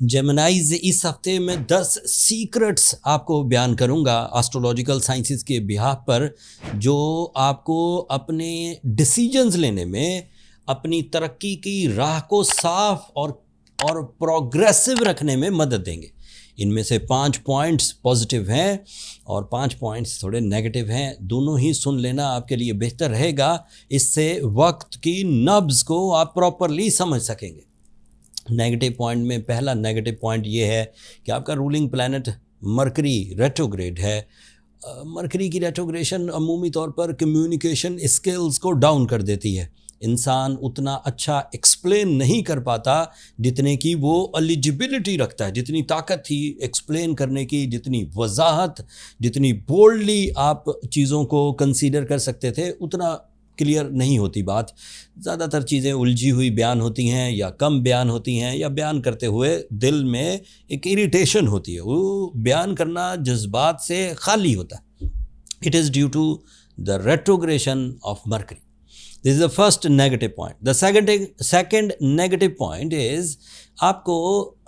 جیمنائز اس ہفتے میں 10 سیکرٹس آپ کو بیان کروں گا آسٹرولوجیکل سائنسز کے بہاف پر، جو آپ کو اپنے ڈیسیجنز لینے میں اپنی ترقی کی راہ کو صاف اور پروگریسو رکھنے میں مدد دیں گے۔ ان میں سے 5 پوائنٹس پازیٹیو ہیں اور 5 پوائنٹس تھوڑے نیگیٹو ہیں، دونوں ہی سن لینا آپ کے لیے بہتر رہے گا، اس سے وقت کی نبض کو آپ پراپرلی سمجھ سکیں گے۔ نیگیٹو پوائنٹ میں پہلا نیگیٹو پوائنٹ یہ ہے کہ آپ کا رولنگ پلانٹ مرکری ریٹروگریڈ ہے۔ مرکری کی ریٹروگریشن عمومی طور پر کمیونیکیشن اسکلز کو ڈاؤن کر دیتی ہے۔ انسان اتنا اچھا ایکسپلین نہیں کر پاتا جتنے کی وہ ایلیجبلٹی رکھتا ہے، جتنی طاقت تھی ایکسپلین کرنے کی، جتنی وضاحت، جتنی بولڈلی آپ چیزوں کو کنسیڈر کر سکتے تھے، اتنا کلیئر نہیں ہوتی بات۔ زیادہ تر چیزیں الجھی ہوئی بیان ہوتی ہیں یا کم بیان ہوتی ہیں، یا بیان کرتے ہوئے دل میں ایک اریٹیشن ہوتی ہے، وہ بیان کرنا جذبات سے خالی ہوتا ہے۔ It is due to the retrogression of Mercury. This is the first negative point. The second negative point is آپ کو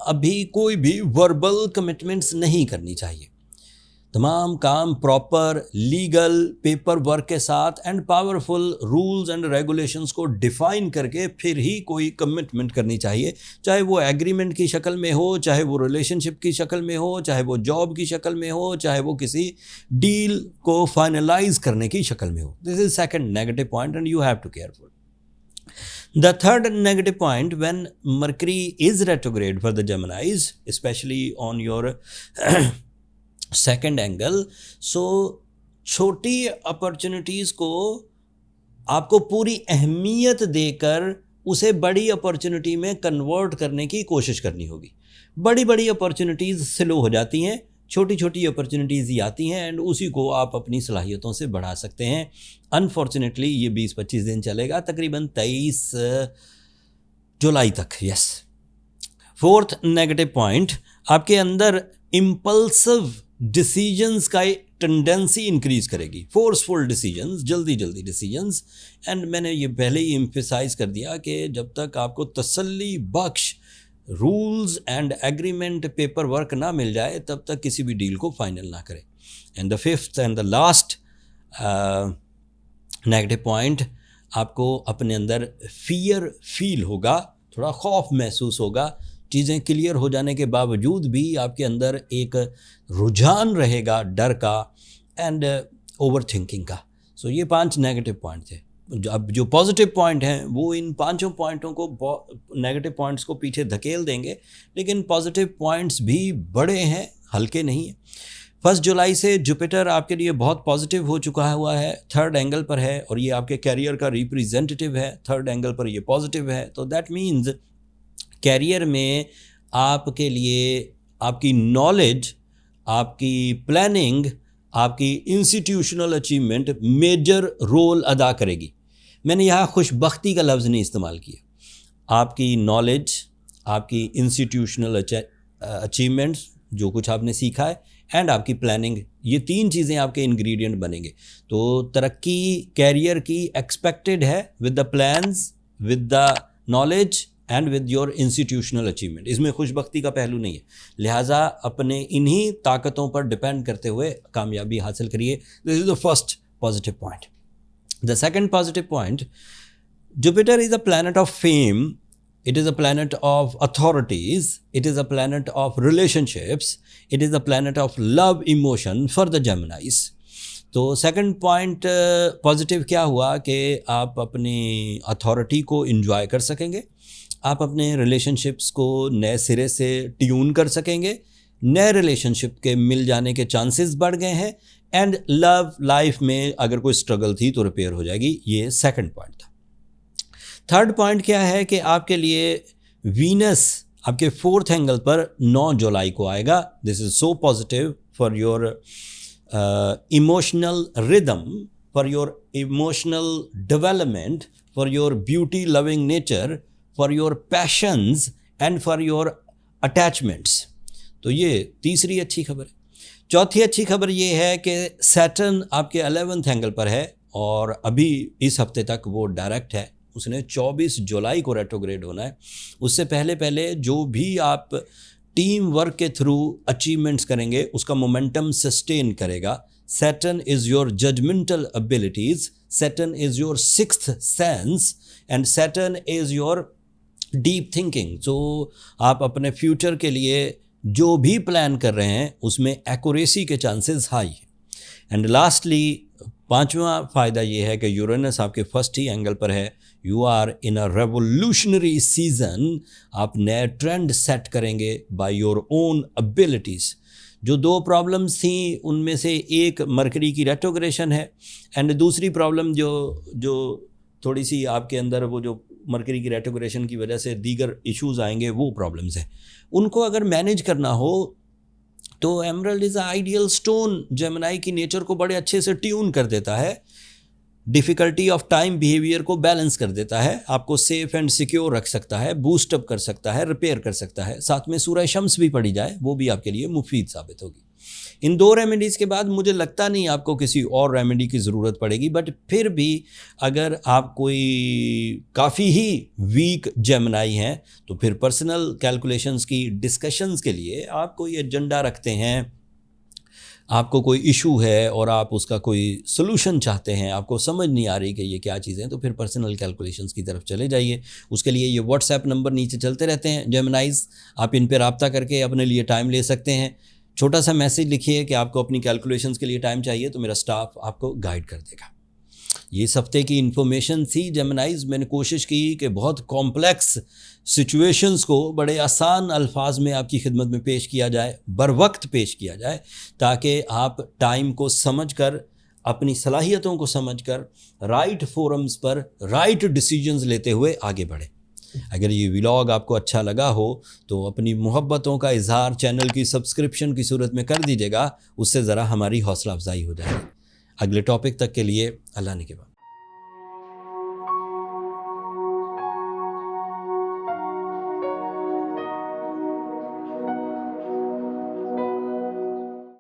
ابھی کوئی بھی وربل کمٹمنٹس نہیں کرنی چاہیے۔ تمام کام پراپر لیگل پیپر ورک کے ساتھ and powerful rules and regulations کو ڈیفائن کر کے پھر ہی کوئی کمٹمنٹ کرنی چاہیے، چاہے وہ ایگریمنٹ کی شکل میں ہو، چاہے وہ ریلیشن شپ کی شکل میں ہو، چاہے وہ جاب کی شکل میں ہو، چاہے وہ کسی ڈیل کو فائنلائز کرنے کی شکل میں ہو۔ This is second negative point and you have to careful. The third negative point, when Mercury is retrograde for the Geminis, especially on your second angle, چھوٹی اپرچونٹیز کو آپ کو پوری اہمیت دے کر اسے بڑی اپرچونٹی میں کنورٹ کرنے کی کوشش کرنی ہوگی۔ بڑی اپرچونٹیز سلو ہو جاتی ہیں، چھوٹی اپرچونٹیز ہی آتی ہیں، اینڈ اسی کو آپ اپنی صلاحیتوں سے بڑھا سکتے ہیں۔ انفارچونیٹلی یہ 20-25 دن چلے گا، تقریباً 23 جولائی تک۔ یس۔ فورتھ نیگیٹو پوائنٹ، آپ کے اندر امپلسو ڈیسیجنز کا ٹینڈنسی انکریز کرے گی، فورسفل ڈیسیجنز، جلدی ڈیسیجنز۔ اینڈ میں نے یہ پہلے ہی ایمفیسائز کر دیا کہ جب تک آپ کو تسلی بخش rules and agreement paper work نہ مل جائے تب تک کسی بھی ڈیل کو فائنل نہ کریں۔ And the fifth and the last negative point, آپ کو اپنے اندر فیئر فیل ہوگا، تھوڑا خوف محسوس ہوگا، چیزیں کلیئر ہو جانے کے باوجود بھی آپ کے اندر ایک رجحان رہے گا ڈر کا اینڈ اوور تھنکنگ کا۔ سو یہ 5 نیگیٹو پوائنٹ تھے۔ اب جو پازیٹیو پوائنٹ ہیں وہ ان 5 پوائنٹوں کو، نیگیٹو پوائنٹس کو پیچھے دھکیل دیں گے، لیکن پازیٹیو پوائنٹس بھی بڑے ہیں، ہلکے نہیں ہیں۔ 1 جولائی سے جوپیٹر آپ کے لیے بہت پازیٹیو ہو چکا ہوا ہے، 3rd اینگل پر ہے، اور یہ آپ کے کیریئر کا ریپریزنٹیو ہے، 3rd اینگل پر یہ پازیٹیو ہے۔ تو دیٹ مینز کیریئر میں آپ کے لیے آپ کی نالج، آپ کی پلاننگ، آپ کی انسٹیٹیوشنل اچیومنٹ میجر رول ادا کرے گی۔ میں نے یہاں خوش بختی کا لفظ نہیں استعمال کیا۔ آپ کی نالج، آپ کی انسٹیٹیوشنل اچیومنٹس، جو کچھ آپ نے سیکھا ہے، اینڈ آپ کی پلاننگ، یہ 3 چیزیں آپ کے انگریڈینٹ بنیں گے۔ تو ترقی کیریئر کی ایکسپیکٹڈ ہے with the plans, with the knowledge and with your institutional achievement. اس میں خوش بختی کا پہلو نہیں ہے، لہٰذا اپنے انہی طاقتوں پر ڈپینڈ کرتے ہوئے کامیابی حاصل کریے۔ This is the first positive point. The second positive point, Jupiter is a planet of fame, it is a planet of authorities, it is a planet of relationships, it is a planet of love emotion for the Geminis۔ تو second point positive کیا ہوا کہ آپ اپنی authority کو enjoy کر سکیں گے، آپ اپنے ریلیشن شپس کو نئے سرے سے ٹیون کر سکیں گے، نئے ریلیشن شپ کے مل جانے کے چانسز بڑھ گئے ہیں، اینڈ لو لائف میں اگر کوئی اسٹرگل تھی تو ریپیئر ہو جائے گی۔ یہ سیکنڈ پوائنٹ تھا۔ 3rd پوائنٹ کیا ہے کہ آپ کے لیے وینس آپ کے 4th اینگل پر 9 جولائی کو آئے گا۔ This is so positive for your emotional rhythm, for your emotional development, for your beauty loving nature, for your passions and for your attachments. تو یہ تیسری اچھی خبر ہے۔ چوتھی اچھی خبر یہ ہے کہ سیٹرن آپ کے 11th اینگل پر ہے، اور ابھی اس ہفتے تک وہ ڈائریکٹ ہے، اس نے 24 جولائی کو ریٹروگریڈ ہونا ہے۔ اس سے پہلے جو بھی آپ ٹیم ورک کے تھرو اچیومنٹس کریں گے, اس کا مومنٹم سسٹین کرے گا. Saturn is your judgmental abilities, Saturn is your sixth sense, and Saturn is your deep thinking. So آپ اپنے فیوچر کے لیے جو بھی پلان کر رہے ہیں اس میں ایکوریسی کے چانسز ہائی ہیں. اینڈ لاسٹلی 5واں فائدہ یہ ہے کہ یورینس آپ کے فرسٹ ہی اینگل پر ہے. You are in a revolutionary season, آپ نئے ٹرینڈ سیٹ کریں گے بائی یور اون ابیلٹیز. جو 2 پرابلمس تھیں ان میں سے ایک مرکری کی ریٹروگریشن ہے, اینڈ دوسری پرابلم جو تھوڑی سی آپ کے اندر وہ جو مرکری کی ریٹروگریشن کی وجہ سے دیگر ایشوز آئیں گے وہ پرابلمس ہیں. ان کو اگر مینیج کرنا ہو تو ایمرلڈ از اے آئیڈیل اسٹون. جیمنائی کی نیچر کو بڑے اچھے سے ٹیون کر دیتا ہے, ڈیفیکلٹی آف ٹائم بیہیویئر کو بیلنس کر دیتا ہے, آپ کو سیف اینڈ سیکیور رکھ سکتا ہے, بوسٹ اپ کر سکتا ہے, ریپیئر کر سکتا ہے. ساتھ میں سورہ شمس بھی پڑھی جائے وہ بھی آپ کے لیے مفید ثابت ہوگی. ان 2 ریمیڈیز کے بعد مجھے لگتا نہیں آپ کو کسی اور ریمیڈی کی ضرورت پڑے گی. بٹ پھر بھی اگر آپ کوئی کافی ہی ویک جیمنائی ہیں تو پھر پرسنل کیلکولیشنز کی ڈسکشنز کے لیے آپ کوئی ایجنڈا رکھتے ہیں, آپ کو کوئی ایشو ہے اور آپ اس کا کوئی سلوشن چاہتے ہیں, آپ کو سمجھ نہیں آ رہی کہ یہ کیا چیزیں, تو پھر پرسنل کیلکولیشنز کی طرف چلے جائیے. اس کے لیے یہ واٹس ایپ نمبر نیچے چلتے رہتے ہیں جیمنائز, آپ ان پہ رابطہ کر کے اپنے لیے ٹائم لے سکتے ہیں. چھوٹا سا میسج لکھیے کہ آپ کو اپنی کیلکولیشنز کے لیے ٹائم چاہیے, تو میرا اسٹاف آپ کو گائیڈ کر دے گا. یہ اس ہفتے کی انفارمیشن تھی جیمنائز. میں نے کوشش کی کہ بہت کمپلیکس سچویشنز کو بڑے آسان الفاظ میں آپ کی خدمت میں پیش کیا جائے, بر وقت پیش کیا جائے, تاکہ آپ ٹائم کو سمجھ کر, اپنی صلاحیتوں کو سمجھ کر رائٹ فورمز پر رائٹ ڈیسیجنز لیتے ہوئے آگے بڑھیں. اگر یہ ولاگ آپ کو اچھا لگا ہو تو اپنی محبتوں کا اظہار چینل کی سبسکرپشن کی صورت میں کر دیجیے گا, اس سے ذرا ہماری حوصلہ افزائی ہو جائے گی. اگلے ٹاپک تک کے لیے اللہ نے کے بعد.